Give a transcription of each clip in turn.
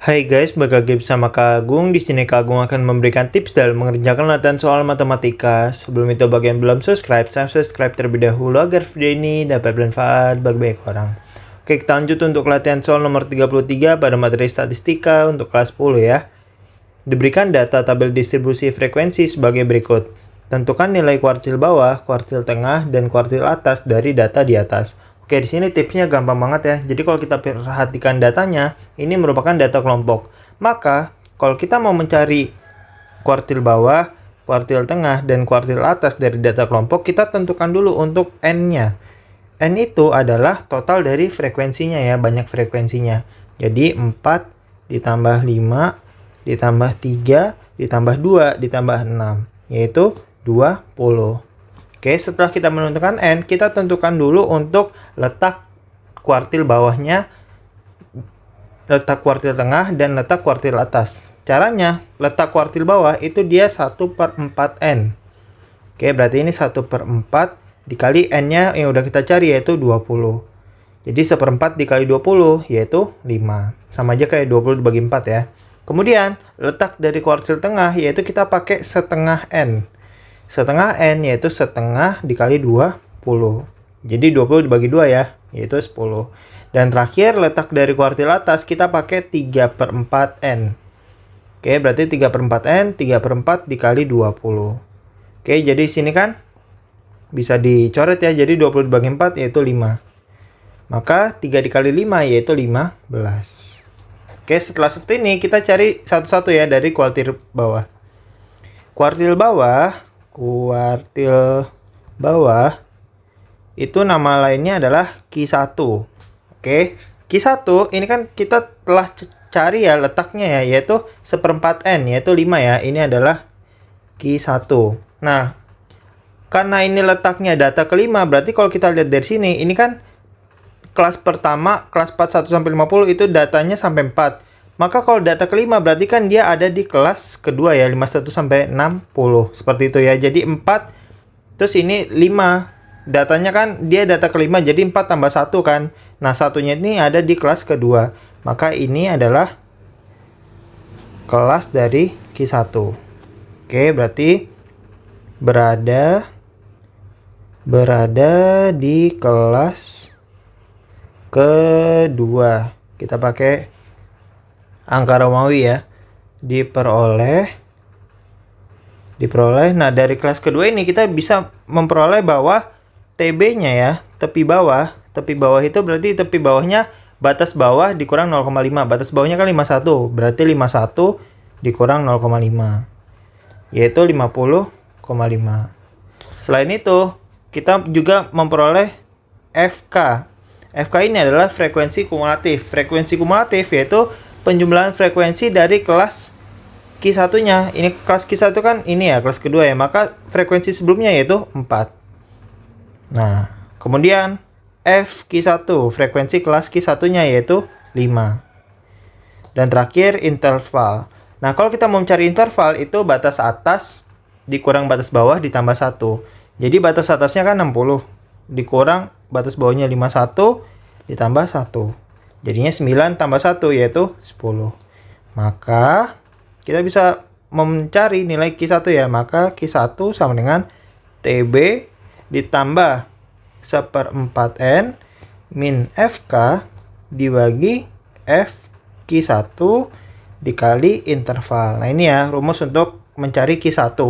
Hai guys, balik lagi bersama Kak Agung. Di sini Kak Agung akan memberikan tips dalam mengerjakan latihan soal matematika. Sebelum itu, bagi yang belum subscribe, saya subscribe terlebih dahulu agar video ini dapat bermanfaat bagi banyak orang. Oke, kita lanjut untuk latihan soal nomor 33 pada materi statistika untuk kelas 10 ya. Diberikan data tabel distribusi frekuensi sebagai berikut. Tentukan nilai kuartil bawah, kuartil tengah, dan kuartil atas dari data di atas. Oke, di sini tipsnya gampang banget ya. Jadi kalau kita perhatikan datanya, ini merupakan data kelompok. Maka, kalau kita mau mencari kuartil bawah, kuartil tengah, dan kuartil atas dari data kelompok, kita tentukan dulu untuk N-nya. N itu adalah total dari frekuensinya ya, banyak frekuensinya. Jadi 4 ditambah 5 ditambah 3 ditambah 2 ditambah 6, yaitu 20. Oke, setelah kita menentukan N, kita tentukan dulu untuk letak kuartil bawahnya, letak kuartil tengah, dan letak kuartil atas. Caranya, letak kuartil bawah itu dia 1/4N. Oke, berarti ini 1/4 dikali N-nya yang udah kita cari yaitu 20. Jadi 1/4 dikali 20 yaitu 5. Sama aja kayak 20 dibagi 4 ya. Kemudian, letak dari kuartil tengah yaitu kita pakai setengah N. Setengah N yaitu setengah dikali 20. Jadi 20 dibagi 2 ya, yaitu 10. Dan terakhir letak dari kuartil atas kita pakai 3/4 N. Oke, berarti 3/4 N, 3/4 dikali 20. Oke, jadi sini kan bisa dicoret ya, jadi 20 dibagi 4 yaitu 5. Maka 3 dikali 5 yaitu 15. Oke, setelah seperti ini kita cari satu-satu ya dari kuartil bawah. Kuartil bawah itu nama lainnya adalah Q1. Oke, Q1 ini kan kita telah cari ya letaknya ya, yaitu 1/4 N, yaitu 5 ya. Ini adalah Q1. Nah, karena ini letaknya data kelima, berarti kalau kita lihat dari sini, ini kan kelas pertama, kelas 41-50 itu datanya sampai 4. Maka kalau data kelima berarti kan dia ada di kelas kedua ya, 51-60. Seperti itu ya. Jadi 4, terus ini 5. Datanya kan dia data kelima, jadi 4 tambah 1 kan. Nah, satunya ini ada di kelas kedua. Maka ini adalah kelas dari Q1. Oke, berarti berada di kelas kedua. Kita pakai angka Romawi ya. Diperoleh. Nah, dari kelas kedua ini kita bisa memperoleh bahwa TB-nya ya, tepi bawah itu berarti tepi bawahnya batas bawah dikurang 0,5. Batas bawahnya kan 51, berarti 51 dikurang 0,5 yaitu 50,5. Selain itu, kita juga memperoleh FK. FK ini adalah frekuensi kumulatif. Frekuensi kumulatif yaitu penjumlahan frekuensi dari kelas Q1-nya. Ini kelas Q1 kan ini ya, kelas kedua ya. Maka frekuensi sebelumnya yaitu 4. Nah, kemudian FQ1, frekuensi kelas Q1-nya yaitu 5. Dan terakhir interval. Nah, kalau kita mau mencari interval itu batas atas dikurang batas bawah ditambah 1. Jadi batas atasnya kan 60. Dikurang batas bawahnya 51 ditambah 1. Jadinya 9 tambah 1 yaitu 10. Maka kita bisa mencari nilai Q1 ya. Maka Q1 sama dengan TB ditambah 1/4 N min FK dibagi FQ1 dikali interval. Nah, ini ya rumus untuk mencari Q1.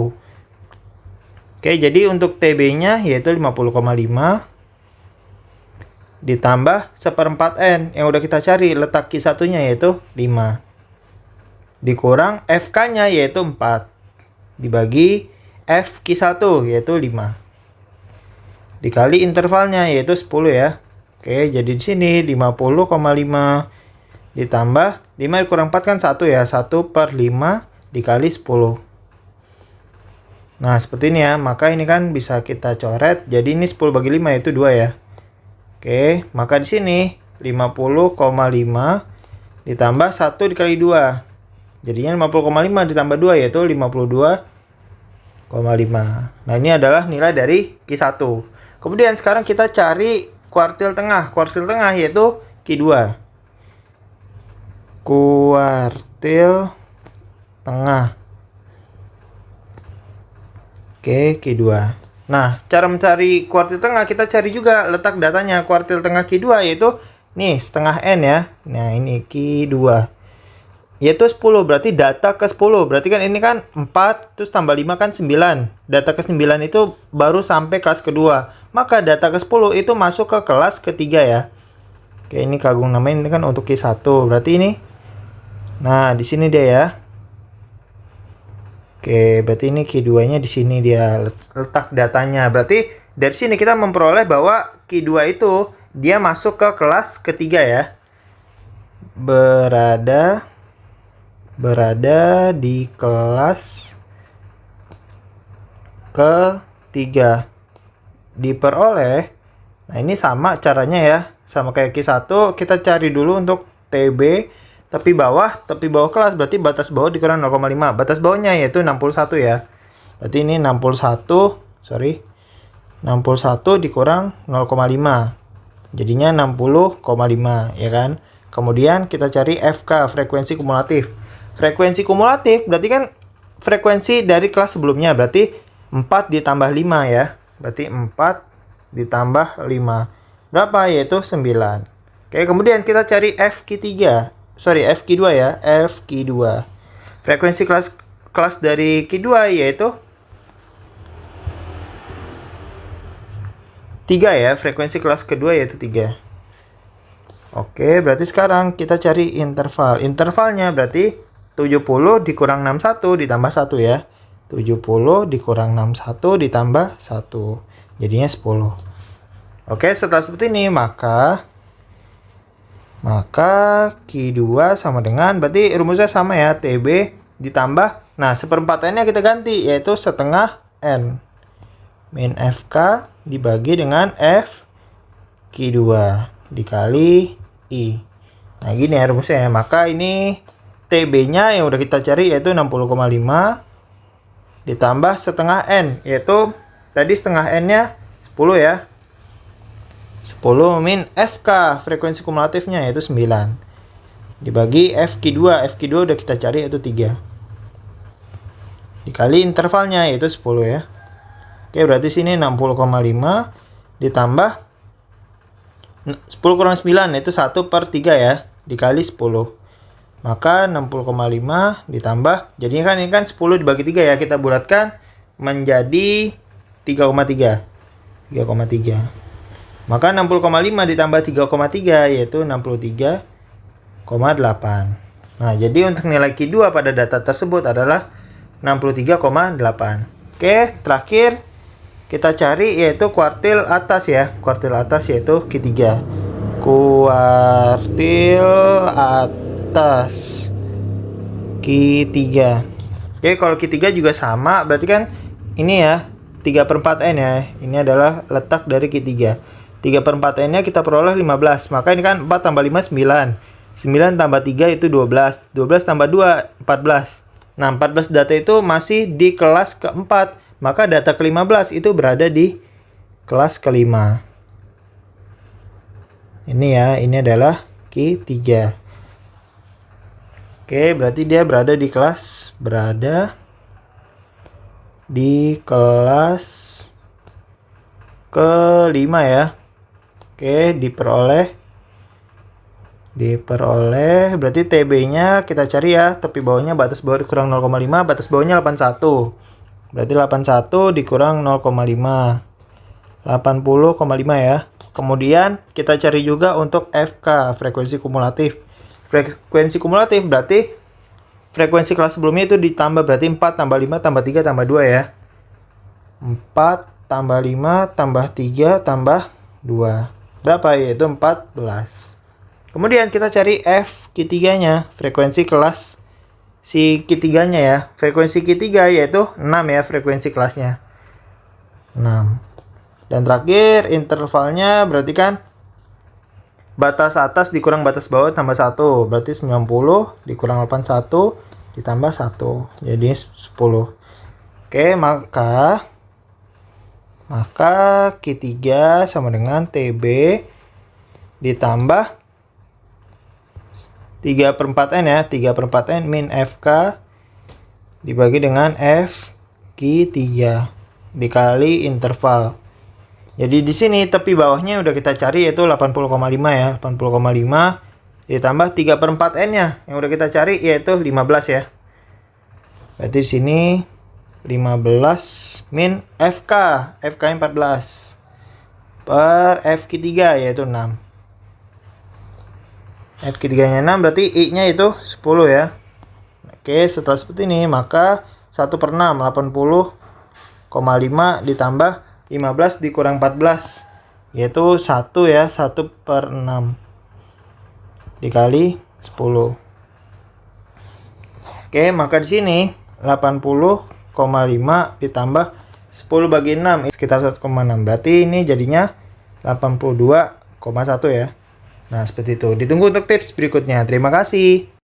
Oke, jadi untuk TB-nya yaitu 50,5 ditambah 1/4 N yang udah kita cari letak Q1-nya yaitu 5. Dikurang FK-nya yaitu 4. Dibagi FQ1 yaitu 5. Dikali intervalnya yaitu 10 ya. Oke, jadi di sini 50,5 ditambah 5 dikurang 4 kan 1 ya. 1/5 dikali 10. Nah, seperti ini ya. Maka ini kan bisa kita coret. Jadi ini 10 bagi 5 yaitu 2 ya. Oke, maka di sini 50,5 ditambah 1 dikali 2. Jadinya 50,5 ditambah 2 yaitu 52,5. Nah, ini adalah nilai dari Q1. Kemudian sekarang kita cari kuartil tengah. Kuartil tengah yaitu Q2. kuartil tengah. Oke, Q2. Nah, cara mencari kuartil tengah, kita cari juga letak datanya kuartil tengah Q2, yaitu nih setengah N ya. Nah, ini Q2. Yaitu 10, berarti data ke 10. Berarti kan ini kan 4, terus tambah 5 kan 9. Data ke 9 itu baru sampai kelas kedua. Maka data ke 10 itu masuk ke kelas ketiga ya. Oke, ini Kagum namain ini kan untuk Q1. Berarti ini. Nah, di sini dia ya. Oke, berarti ini Q2-nya di sini dia letak datanya. Berarti dari sini kita memperoleh bahwa Q2 itu dia masuk ke kelas ketiga ya. Berada di kelas ketiga. Diperoleh. Nah, ini sama caranya ya. Sama kayak Q1, kita cari dulu untuk TB tepi bawah kelas, berarti batas bawah dikurang 0,5. Batas bawahnya yaitu 61 ya. Berarti ini 61 dikurang 0,5. Jadinya 60,5 ya kan. Kemudian kita cari FK, frekuensi kumulatif. Frekuensi kumulatif berarti kan frekuensi dari kelas sebelumnya, berarti 4 ditambah 5 ya. Berarti 4 ditambah 5. Berapa? Yaitu 9. Oke, kemudian kita cari FQ2 ya, FQ2. Frekuensi kelas dari Q2 yaitu 3 ya, frekuensi kelas kedua yaitu 3. Oke, berarti sekarang kita cari interval. Intervalnya berarti 70 dikurang 61 ditambah 1 ya. 70 dikurang 61 ditambah 1. Jadinya 10. Oke, setelah seperti ini maka Q2 sama dengan, berarti rumusnya sama ya, TB ditambah, nah seperempat N nya kita ganti, yaitu setengah N. Min FK dibagi dengan F Q2 dikali I. Nah gini ya rumusnya ya, maka ini TB nya yang udah kita cari yaitu 60,5 ditambah setengah N, yaitu tadi setengah N nya 10 ya. 10 min FK, frekuensi kumulatifnya yaitu 9. Dibagi FQ2 udah kita cari yaitu 3. Dikali intervalnya yaitu 10 ya. Oke, berarti sini 60,5 ditambah 10 kurang 9 yaitu 1/3 ya. Dikali 10. Maka 60,5 ditambah, jadinya kan ini kan 10 dibagi 3 ya. Kita bulatkan menjadi 3,3. 3,3. Maka 60,5 ditambah 3,3 yaitu 63,8. Nah, jadi untuk nilai Q2 pada data tersebut adalah 63,8. Oke, terakhir kita cari yaitu kuartil atas ya. Kuartil atas yaitu Q3. Kuartil atas Q3. Oke, kalau Q3 juga sama, berarti kan ini ya 3/4 N ya. Ini adalah letak dari Q3. 3/4 N nya kita peroleh 15. Maka ini kan 4 tambah 5 9. 9 tambah 3 itu 12. 12 tambah 2 14. Nah, 14 data itu masih di kelas keempat. Maka data ke-15 itu berada di kelas kelima. Ini ya, ini adalah Q3. Oke, berarti dia berada di kelas kelima ya. Oke, diperoleh berarti TB-nya kita cari ya, tepi bawahnya batas bawah dikurang 0,5, batas bawahnya 81. Berarti 81 dikurang 0,5. 80,5 ya. Kemudian kita cari juga untuk FK, frekuensi kumulatif. Frekuensi kumulatif berarti frekuensi kelas sebelumnya itu ditambah, berarti 4 tambah 5 tambah 3 tambah 2 ya. 4 tambah 5 tambah 3 tambah 2. Berapa? Yaitu 14. Kemudian kita cari F Q3-nya, frekuensi kelas si Q3-nya ya. Frekuensi Q3 yaitu 6 ya, frekuensi kelasnya. 6. Dan terakhir intervalnya berarti kan batas atas dikurang batas bawah tambah 1. Berarti 90 dikurang 81 ditambah 1. Jadi 10. Oke, maka Q3 sama dengan TB ditambah 3/4 N ya. 3/4 N min FK dibagi dengan FQ3 dikali interval. Jadi di sini tepi bawahnya udah kita cari yaitu 80,5 ya. 80,5 ditambah 3/4 N-nya yang udah kita cari yaitu 15 ya. Berarti di sini 15 min FK. FK 14 per FQ3 yaitu 6. FQ3-nya 6 berarti I-nya itu 10 ya. Oke, setelah seperti ini maka 1/6 80,5 ditambah 15 dikurang 14 yaitu 1 ya, 1/6 dikali 10. Oke, maka di sini 80,5 ditambah 10 bagi 6 sekitar 1,6. Berarti ini jadinya 82,1 ya. Nah, seperti itu. Ditunggu untuk tips berikutnya. Terima kasih.